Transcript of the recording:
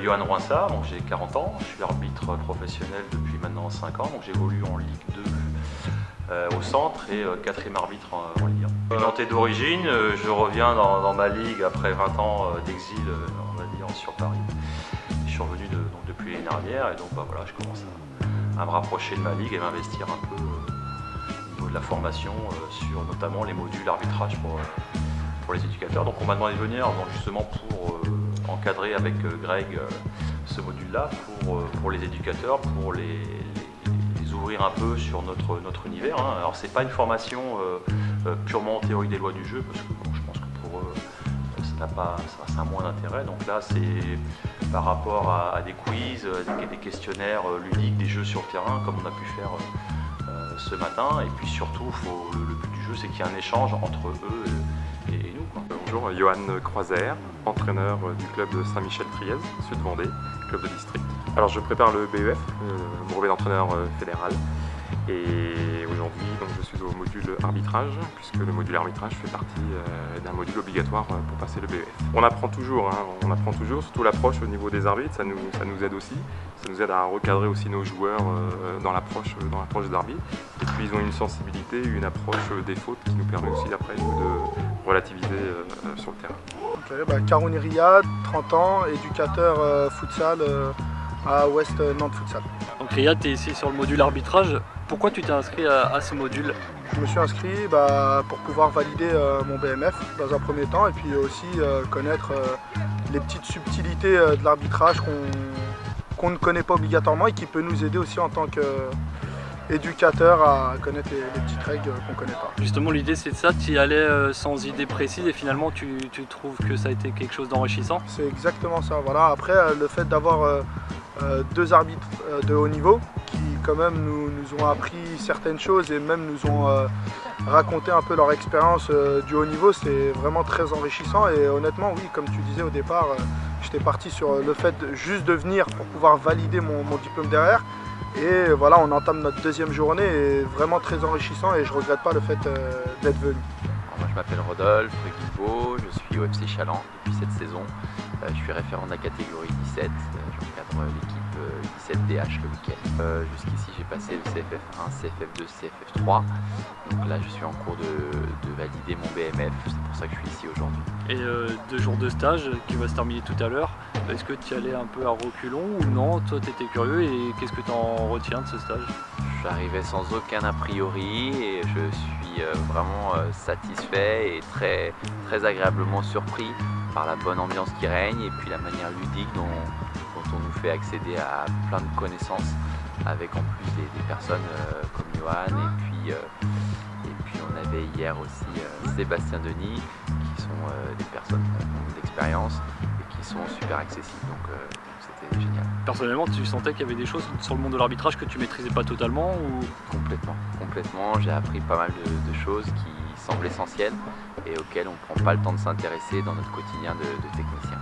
Johan Rouinsard, j'ai 40 ans, je suis arbitre professionnel depuis maintenant 5 ans, donc j'évolue en Ligue 2 au centre et 4e arbitre en Ligue 1. Je suis nantais d'origine, je reviens dans ma ligue après 20 ans d'exil, on va dire, sur Paris. Je suis revenu donc depuis l'année dernière et donc voilà, je commence à me rapprocher de ma ligue et m'investir un peu au niveau de la formation sur notamment les modules arbitrage pour les éducateurs. Donc on m'a demandé de venir donc, justement pour encadrer avec Greg ce module-là pour les éducateurs, pour les ouvrir un peu sur notre univers. Alors c'est pas une formation purement en théorie des lois du jeu, parce que bon, je pense que pour eux ça a moins d'intérêt. Donc là c'est par rapport à des quiz, des questionnaires ludiques, des jeux sur le terrain comme on a pu faire ce matin. Et puis surtout le but du jeu c'est qu'il y ait un échange entre eux et nous, quoi. Bonjour, Johan Croiser, entraîneur du club de Saint-Michel-Triez, Sud-Vendée, club de district. Alors je prépare le BEF, le brevet d'entraîneur fédéral, et aujourd'hui je suis au module arbitrage, puisque le module arbitrage fait partie d'un module obligatoire pour passer le BEF. On apprend toujours, on apprend toujours, surtout l'approche au niveau des arbitres, ça nous aide aussi. Ça nous aide à recadrer aussi nos joueurs dans l'approche des arbitres. Et puis ils ont une sensibilité, une approche des fautes qui nous permet aussi après de relativiser sur le terrain. Okay, Caroune Riyad, 30 ans, éducateur futsal à Ouest Nantes Futsal. Donc Riyad, tu es ici sur le module arbitrage. Pourquoi tu t'es inscrit à ce module? Je me suis inscrit pour pouvoir valider mon BMF dans un premier temps et puis aussi connaître les petites subtilités de l'arbitrage qu'on ne connaît pas obligatoirement et qui peut nous aider aussi en tant qu'éducateur à connaître les petites règles qu'on ne connaît pas. Justement, l'idée c'est de ça, tu y allais sans idée précise et finalement tu trouves que ça a été quelque chose d'enrichissant? C'est exactement ça. Voilà. Après, le fait d'avoir deux arbitres de haut niveau qui quand même nous ont appris certaines choses et même nous ont raconté un peu leur expérience du haut niveau, c'est vraiment très enrichissant. Et honnêtement, oui, comme tu disais au départ, j'étais parti sur le fait juste de venir pour pouvoir valider mon diplôme derrière. Et voilà, on entame notre deuxième journée et vraiment très enrichissant et je ne regrette pas le fait d'être venu. Moi je m'appelle Rodolphe Guilbault, je suis au FC Chaland depuis cette saison. Je suis référent de la catégorie 17, j'encadre l'équipe 17DH le week-end. Jusqu'ici j'ai passé le CFF1, CFF2, CFF3. Donc là je suis en cours de valider mon BMF, c'est pour ça que je suis ici aujourd'hui. Et 2 jours de stage qui va se terminer tout à l'heure, est-ce que tu y allais un peu à reculons ou non? Toi tu étais curieux et qu'est-ce que tu en retiens de ce stage? J'arrivais sans aucun a priori et je suis vraiment satisfait et très agréablement surpris par la bonne ambiance qui règne et puis la manière ludique dont on nous fait accéder à plein de connaissances avec en plus des personnes comme Johan et puis on avait hier aussi Sébastien Denis qui sont des personnes d'expérience et qui sont super accessibles, donc c'était génial. Personnellement, tu sentais qu'il y avait des choses sur le monde de l'arbitrage que tu maîtrisais pas totalement ou... Complètement, j'ai appris pas mal de choses qui semblent essentielles et auxquelles on ne prend pas le temps de s'intéresser dans notre quotidien de technicien.